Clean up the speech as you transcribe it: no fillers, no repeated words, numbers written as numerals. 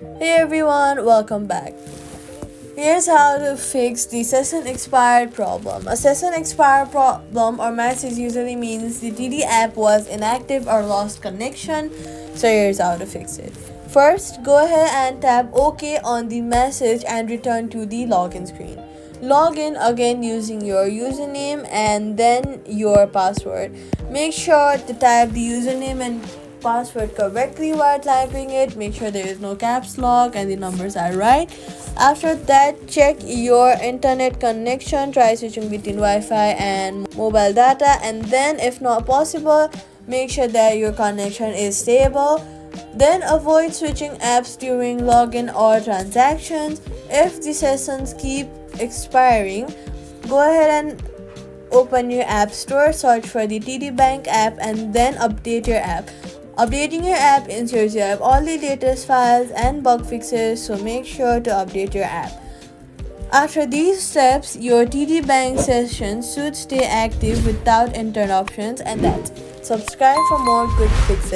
Hey everyone, welcome back. Here's how to fix the session expired problem. A session expired problem or message usually means the TD app was inactive or lost connection. So here's how to fix it. First, go ahead and tap OK on the message and return to the login screen. Log in again using your username and then your password. Make sure to type the username and password correctly while typing it. Make sure there is no caps lock and the numbers are right. After that, check your internet connection. Try switching between Wi-Fi and mobile data, and then if not possible, make sure that your connection is stable. Then avoid switching apps during login or transactions. If the sessions keep expiring, go ahead and open your app store, search for the TD Bank app, and then update your app. Updating your app ensures you have all the latest files and bug fixes, so make sure to update your app. After these steps, your TD Bank session should stay active without interruptions, and that's it. Subscribe for more quick fixes.